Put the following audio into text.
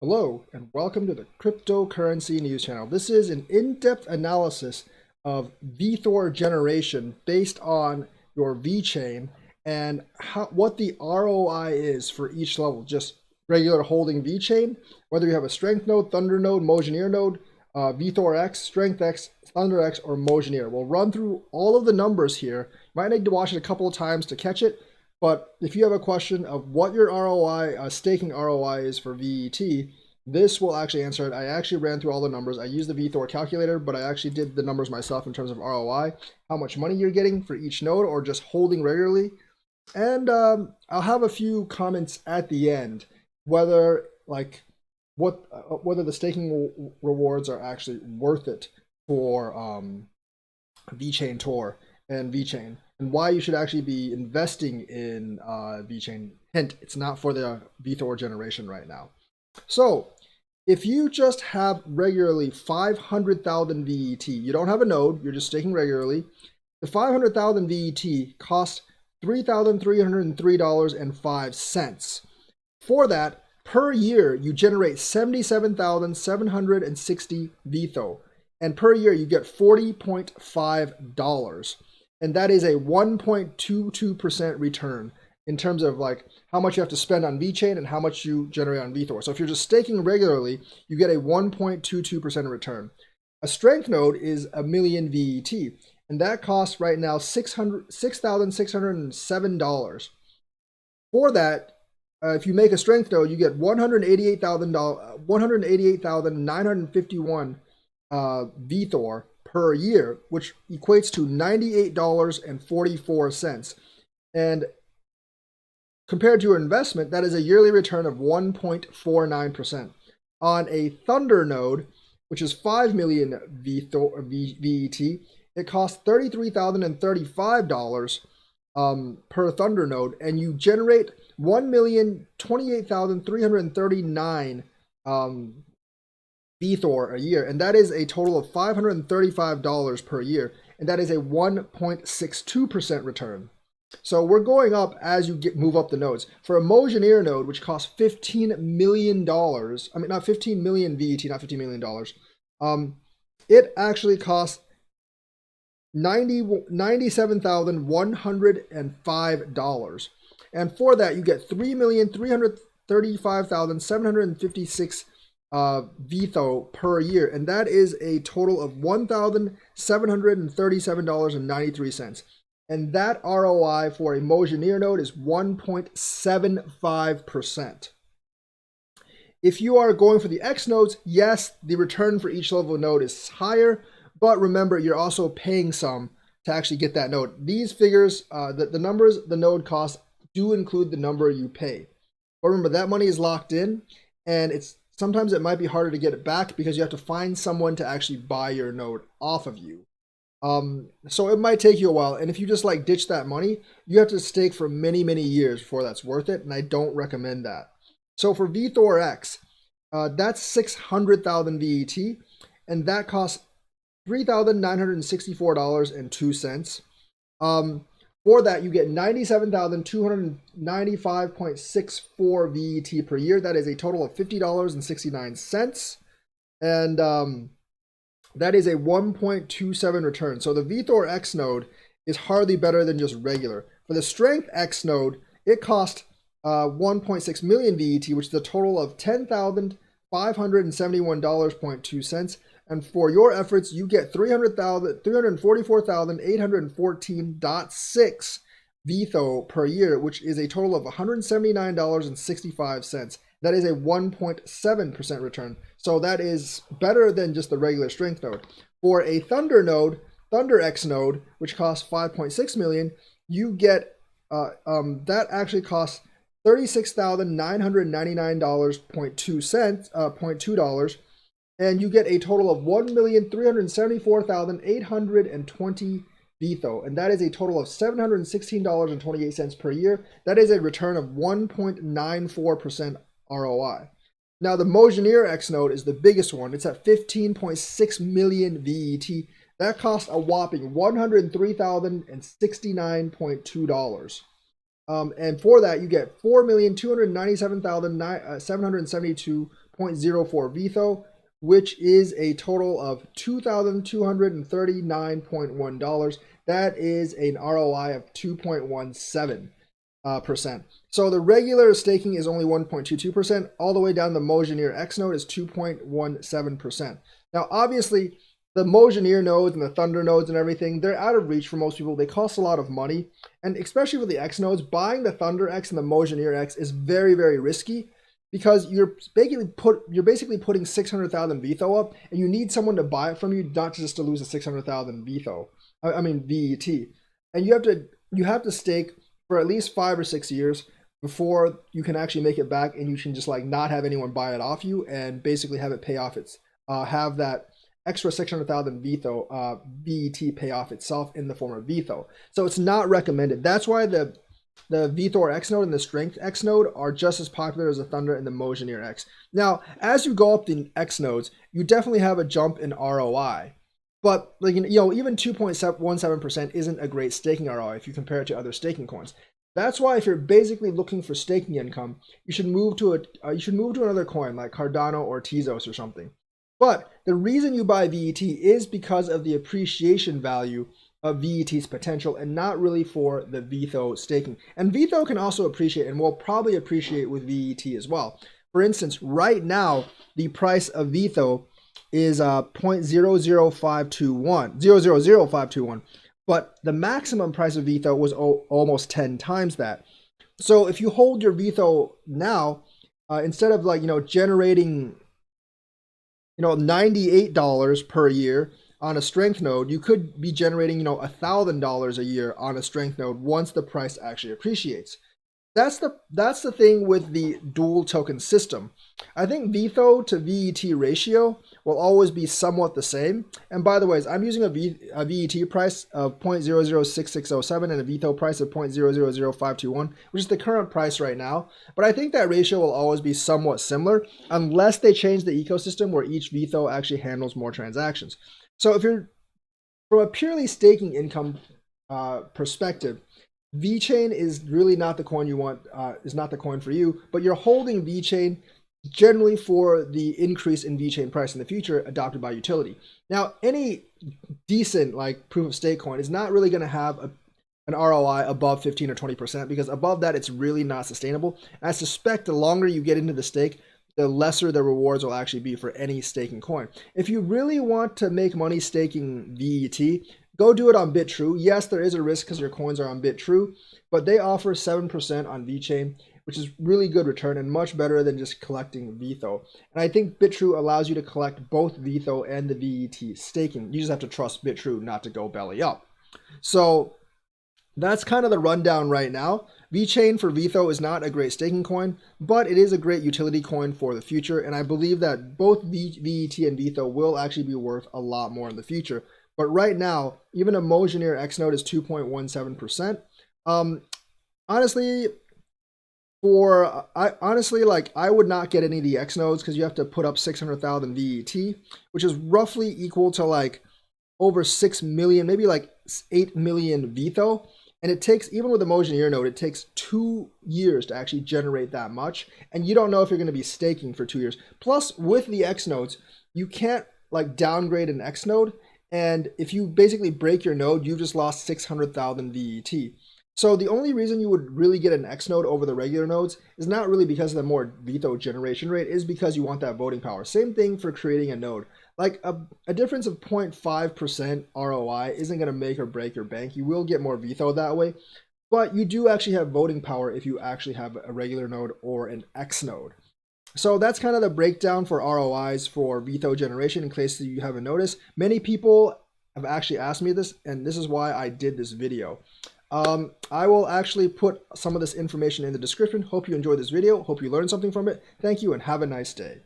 Hello, and welcome to the Cryptocurrency News Channel. This is an in-depth analysis of Vthor generation based on your VeChain and what the ROI is for each level. Just regular holding VeChain, whether you have a Strength node, Thunder node, Mojoneer node, Vthor X, Strength X, Thunder X, or Mojoneer. We'll run through all of the numbers here. You might need to watch it a couple of times to catch it. But if you have a question of what your ROI, staking ROI is for VET, this will actually answer it. I actually ran through all the numbers. I used the Vthor calculator, but I actually did the numbers myself in terms of ROI, how much money you're getting for each node or just holding regularly. And I'll have a few comments at the end, whether whether the staking rewards are actually worth it for VeChain Tor and VeChain, and why you should actually be investing in VeChain. Hint, it's not for the Vthor generation right now. So if you just have regularly 500,000 VET, you don't have a node, you're just staking regularly, the 500,000 VET costs $3,303.05. For that, per year, you generate 77,760 Vtho. And per year, you get $40.5. And that is a 1.22% return in terms of like how much you have to spend on VeChain and how much you generate on Vthor. So if you're just staking regularly, you get a 1.22% return. A Strength node is a million VET, and that costs right now $6,607. For that, if you make a Strength node, you get $188,951 Vthor per year, which equates to $98.44. And compared to your investment, that is a yearly return of 1.49%. On a Thunder node, which is 5 million VET, it costs $33,035 per Thunder node, and you generate 1,028,339 Vthor a year, and that is a total of $535 per year, and that is a 1.62% return. So we're going up as you move up the nodes. For a Mojoneer node, which costs $15 million, I mean, not 15 million VET, not $15 million, it actually costs $97,105. And for that, you get 3,335,756 Vtho per year, and that is a total of $1,737.93. And that ROI for a Mojoneer node is 1.75%. If you are going for the X nodes, yes, the return for each level node is higher, but remember, you're also paying some to actually get that node. These figures, the numbers the node costs do include the number you pay. But remember, that money is locked in, and sometimes it might be harder to get it back because you have to find someone to actually buy your node off of you. So it might take you a while, and if you just like ditch that money, you have to stake for many, many years before that's worth it, and I don't recommend that. So for Vthor X, that's 600,000 VET, and that costs $3,964.02. For that, you get 97,295.64 VET per year. That is a total of $50.69, and that is a 1.27 return. So the Vthor X node is hardly better than just regular. For the Strength X node, it cost 1.6 million VET, which is a total of $10,571.02. And for your efforts, you get 344,814.6 Vtho per year, which is a total of $179.65. That is a 1.7% return. So that is better than just the regular Strength node. For a Thunder node, Thunder X node, which costs 5.6 million, you get that actually costs $36,999.02, and you get a total of 1,374,820 Vtho, and that is a total of $716.28 per year. That is a return of 1.94% ROI. Now the Mojoneer X node is the biggest one. It's at 15.6 million VET. That costs a whopping $103,069.2. And for that, you get 4,297,772 0.04 Vtho, which is a total of $2,239.1. That is an ROI of 2.17%. So the regular staking is only 1.22%, all the way down the Mojangir X node is 2.17%. Now, obviously, the Mojangir nodes and the Thunder nodes and everything, they're out of reach for most people. They cost a lot of money. And especially with the X nodes, buying the Thunder X and the Mojangir X is very, very risky because you're basically putting 600,000 Vtho up, and you need someone to buy it from you, not just to lose a 600,000 Vtho. I mean VET. And you have to stake for at least 5 or 6 years before you can actually make it back, and you can just like not have anyone buy it off you and basically have it pay off have that extra 600,000 Vtho VET pay off itself in the form of Vtho. So it's not recommended. That's why the Vtho X node and the Strength X node are just as popular as the Thunder and the Mojangir X. Now, as you go up the X nodes, you definitely have a jump in ROI. But like, even 2.17% isn't a great staking ROI if you compare it to other staking coins. That's why if you're basically looking for staking income, you should move to another coin like Cardano or Tezos or something. But the reason you buy VET is because of the appreciation value of VET's potential, and not really for the Vtho staking. And Vtho can also appreciate, and will probably appreciate with VET as well. For instance, right now the price of Vtho is 0.000521, but the maximum price of Vtho was almost 10 times that. So if you hold your Vtho now, instead of generating $98 per year on a strength node, you could be generating $1,000 a year on a strength node once the price actually appreciates. That's the thing with the dual token system. I think Vtho to VET ratio will always be somewhat the same. And by the way, I'm using a VET price of 0.006607 and a Vtho price of 0.000521, which is the current price right now. But I think that ratio will always be somewhat similar unless they change the ecosystem where each Vtho actually handles more transactions. So if you're from a purely staking income perspective, VeChain is really not the coin you want, is not the coin for you, but you're holding VeChain generally for the increase in VeChain price in the future adopted by utility. Now, any decent like proof of stake coin is not really going to have an ROI above 15 or 20%, because above that, it's really not sustainable. And I suspect the longer you get into the stake, the lesser the rewards will actually be for any staking coin. If you really want to make money staking VET, go do it on BitTrue. Yes, there is a risk because your coins are on BitTrue, but they offer 7% on VeChain, which is really good return and much better than just collecting Vtho. And I think BitTrue allows you to collect both Vtho and the VET staking. You just have to trust BitTrue not to go belly up. So that's kind of the rundown right now. VeChain for Vtho is not a great staking coin, but it is a great utility coin for the future. And I believe that both VET and Vtho will actually be worth a lot more in the future. But right now, even a Mojangir X node is 2.17%. Honestly, I would not get any of the X nodes because you have to put up 600,000 VET, which is roughly equal to like over 6 million, maybe like 8 million Vtho. And it takes, even with the Mojangir node, it takes 2 years to actually generate that much. And you don't know if you're going to be staking for 2 years. Plus, with the X nodes, you can't like downgrade an X node. And if you basically break your node, you've just lost 600,000 VET. So the only reason you would really get an X node over the regular nodes is not really because of the more Vtho generation rate, is because you want that voting power. Same thing for creating a node. Like a difference of 0.5% ROI isn't going to make or break your bank. You will get more Vtho that way, but you do actually have voting power if you actually have a regular node or an X node. So that's kind of the breakdown for ROIs for Vtho generation, in case you haven't noticed. Many people have actually asked me this, and this is why I did this video. I will actually put some of this information in the description. Hope you enjoyed this video. Hope you learned something from it. Thank you and have a nice day.